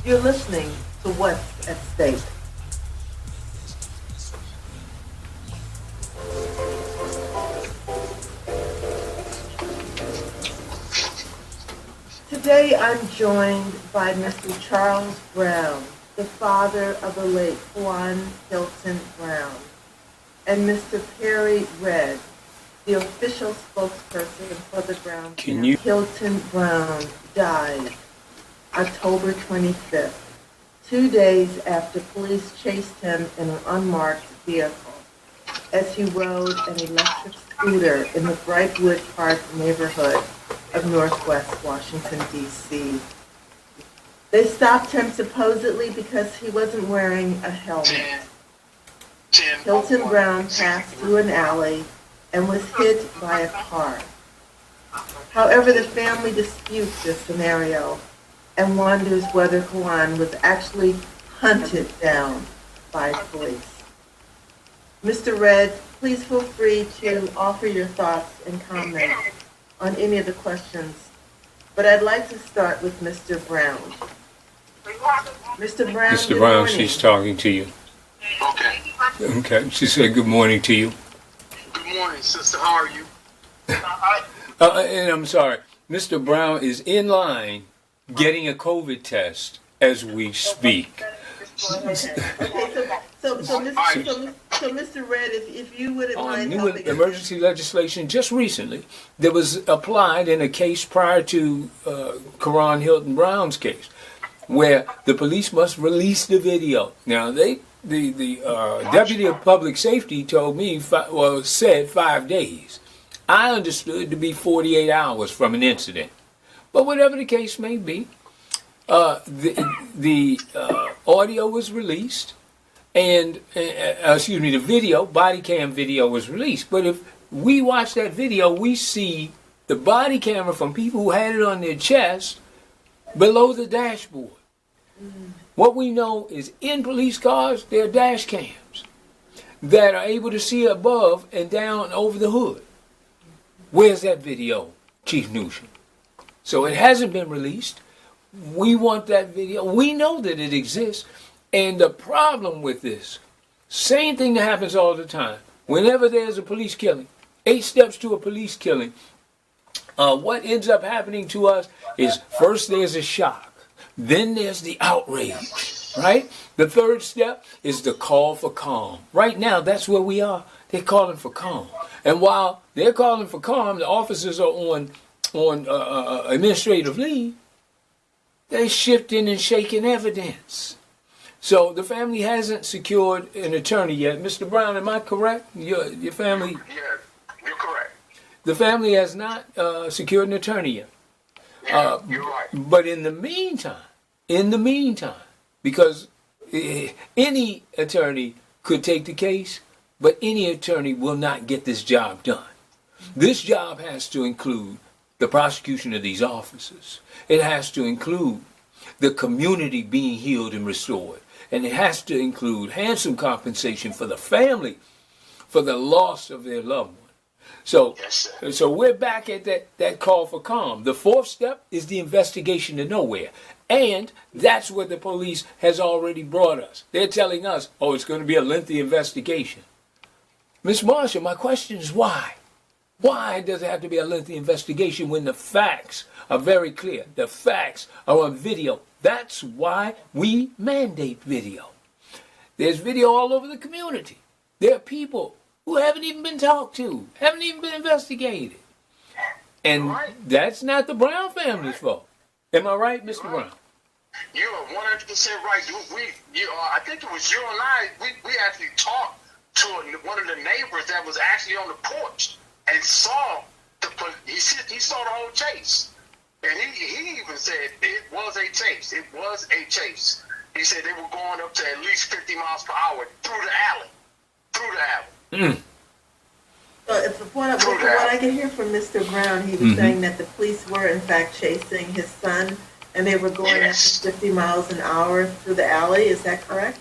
You're listening to What's at Stake. Today I'm joined by Mr. Charles Brown, the father of the late Karon Hylton-Brown, and Mr. Perry Red, the official spokesperson for the Brown family. Hylton-Brown died October 25th, 2 days after police chased him in an unmarked vehicle as he rode an electric scooter in the Brightwood Park neighborhood of Northwest Washington, D.C. They stopped him supposedly because he wasn't wearing a helmet. Hylton-Brown passed through an alley and was hit by a car. However, the family disputes this scenario and wonders whether Karon was actually hunted down by police. Mr. Red, please feel free to offer your thoughts and comments on any of the questions, but I'd like to start with Mr. Brown. Mr. Brown, Mr. Brown, she's talking to you. Okay. Okay, she said good morning to you. Good morning, sister. How are you? And I'm sorry, Mr. Brown is in line getting a COVID test as we speak. So Mr. Red, if you wouldn't mind New helping emergency legislation just recently that was applied in a case prior to Karon Hylton-Brown's case, where the police must release the video. Now, the deputy of public safety told me, said 5 days. I understood to be 48 hours from an incident. But whatever the case may be, the audio was released, and the video, body cam video was released. But if we watch that video, we see the body camera from people who had it on their chest below the dashboard. What we know is in police cars, there are dash cams that are able to see above and down over the hood. Where's that video, Chief Newsham? So it hasn't been released. We want that video. We know that it exists. And the problem with this, same thing that happens all the time. Whenever there's a police killing, 8 steps to a police killing, what ends up happening to us is first there's a shock. Then there's the outrage, right? The third step is the call for calm. Right now, that's where we are. They're calling for calm. And while they're calling for calm, the officers are on administrative leave. They're shifting and shaking evidence. So the family hasn't secured an attorney yet. Mr. Brown, am I correct? Your family? Yeah, you're correct. The family has not secured an attorney yet. Yeah, you're right. But in the meantime, because any attorney could take the case, but any attorney will not get this job done. This job has to include the prosecution of these officers. It has to include the community being healed and restored. And it has to include handsome compensation for the family for the loss of their loved one. So, Yes, so we're back at that call for calm. The fourth step is the investigation to nowhere. And that's what the police has already brought us. They're telling us, it's going to be a lengthy investigation. Ms. Marshall, my question is why? Why does it have to be a lengthy investigation when the facts are very clear? The facts are on video. That's why we mandate video. There's video all over the community. There are people who haven't even been talked to, haven't even been investigated. And that's not the Brown family's fault. Am I right, Mr. Brown? You are 100% right. I think it was you and I, we actually talked to one of the neighbors that was actually on the porch and saw he saw the whole chase. And he even said it was a chase. It was a chase. He said they were going up to at least 50 miles per hour through the alley. So from what I can hear from Mr. Brown, he was saying that the police were in fact chasing his son and they were going up to 50 miles an hour through the alley. Is that correct?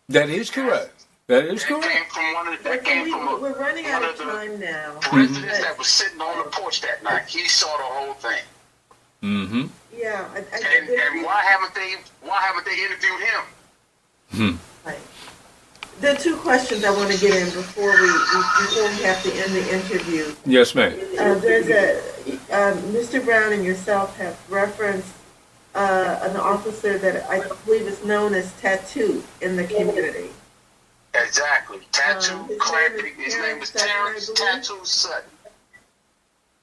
That is correct. That is correct. We're running out of time now. The resident that was sitting on the porch that night, he saw the whole thing. Mm-hmm. Yeah. And why haven't they interviewed him? Right. There are two questions I want to get in before we have to end the interview. Yes, ma'am. Mr. Brown and yourself have referenced an officer that I believe is known as Tattoo in the community. Exactly. Tattoo Clamping. His name is Terrence Tattoo Sutton.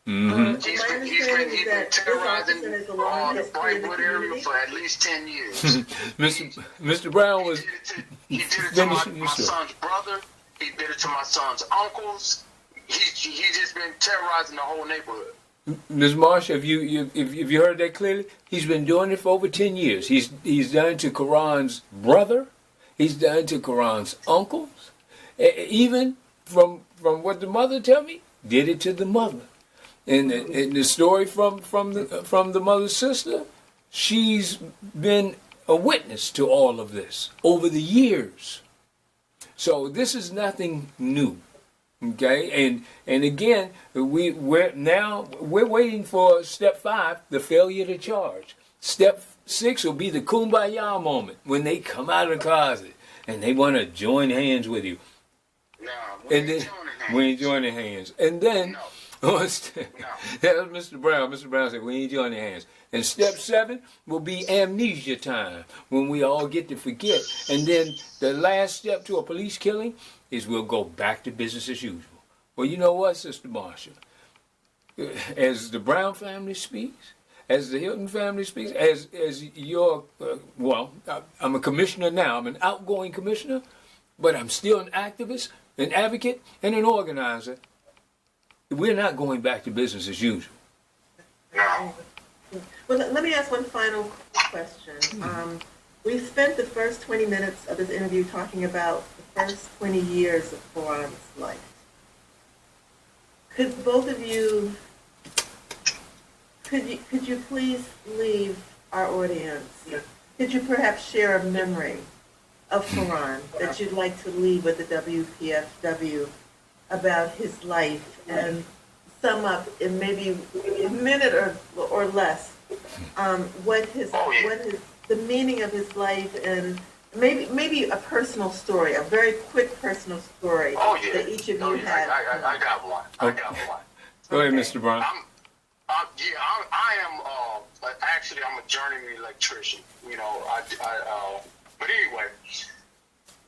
Mm-hmm. He's been terrorizing the Brightwood area for at least 10 years. Mr. Brown was. He did it to my son's brother. He did it to my son's uncles. He's just been terrorizing the whole neighborhood. Ms. Marsh, have you heard that clearly? He's been doing it for over 10 years. He's done it to Karon's brother. He's done it to Karon's uncles. Even from what the mother tell me, did it to the mother. And the story from the mother's sister, she's been a witness to all of this over the years. So this is nothing new. Okay, and again, we're waiting for step 5, the failure to charge. Step 6 will be the kumbaya moment when they come out of the closet and they want to join hands with you. No, we ain't joining hands. And then, No. That was Mr. Brown. Mr. Brown said, we ain't joining hands. And step 7 will be amnesia time, when we all get to forget. And then the last step to a police killing is we'll go back to business as usual. Well, you know what, Sister Marsha? As the Brown family speaks, as the Hylton family speaks, as your, I'm a commissioner now. I'm an outgoing commissioner, but I'm still an activist, an advocate, and an organizer. We're not going back to business as usual. No. Well, let me ask one final question. We spent the first 20 minutes of this interview talking about the first 20 years of Karon's life. Could both of you, could you please leave our audience? Could you perhaps share a memory of Karon that you'd like to leave with the WPFW about his life, and sum up in maybe a minute or less what the meaning of his life, and maybe a personal story, a very quick personal story that each of you had. I got one. Go ahead, Mr. Brown. I am actually I'm a journeyman electrician. You know, but anyway.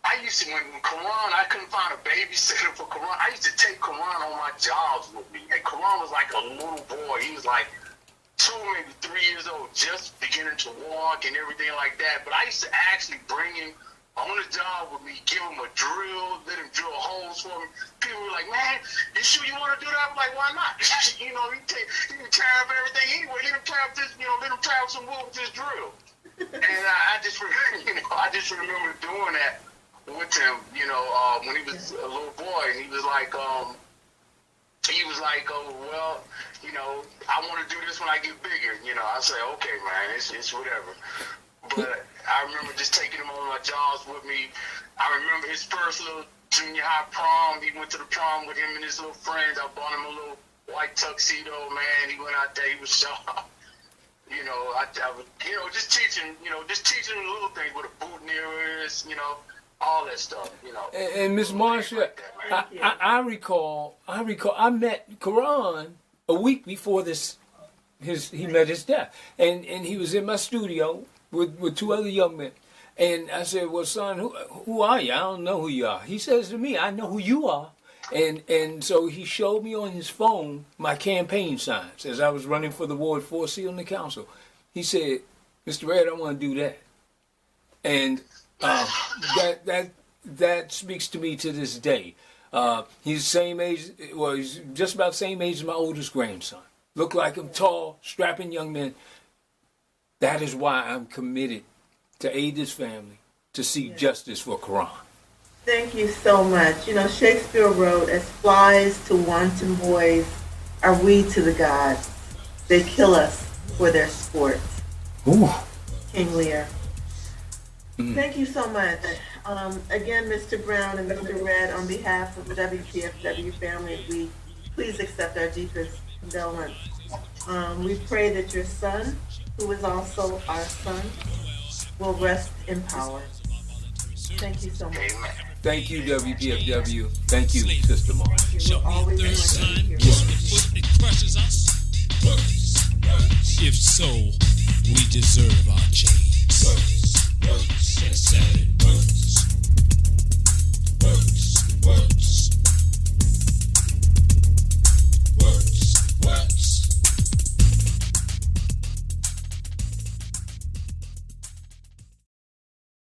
I used to, when Karon, I couldn't find a babysitter for Karon. I used to take Karon on my jobs with me. And Karon was like a little boy. He was like 2, maybe 3 years old, just beginning to walk and everything like that. But I used to actually bring him on the job with me, give him a drill, let him drill holes for me. People were like, man, you sure you want to do that? I'm like, why not? You know, he can tear up everything anyway. Let him tear up this, let him tear up some wood with this drill. And I just remember doing that with him, when he was a little boy, and he was like, oh, well, I want to do this when I get bigger. I say, okay, man, it's whatever. But I remember just taking him on my jobs with me. I remember his first little junior high prom. He went to the prom with him and his little friends. I bought him a little white tuxedo, man. He went out there, he was sharp. I was, just teaching him little things with a boot near his, all that stuff, And Ms. Marsha, I recall I met Karon a week before he met his death, and he was in my studio with 2 other young men, and I said, well, son, who are you? I don't know who you are. He says to me, I know who you are. And so he showed me on his phone my campaign signs as I was running for the Ward 4 seat on the council. He said, Mr. Red, I want to do that. And that speaks to me to this day. He's the same age. Well, he's just about the same age as my oldest grandson. Look like him, tall, strapping young man. That is why I'm committed to aid this family, to seek justice for Karon. Thank you so much. Shakespeare wrote, as flies to wanton boys are we to the gods. They kill us for their sport. Ooh. King Lear. Thank you so much. Again, Mr. Brown and Mr. Red, on behalf of the WPFW family, we please accept our deepest condolence. We pray that your son, who is also our son, will rest in power. Thank you so much. Amen. Thank you, WPFW. Thank you, Sister Moore. We'll always want to hear from you. It crushes us. If so, we deserve our chains.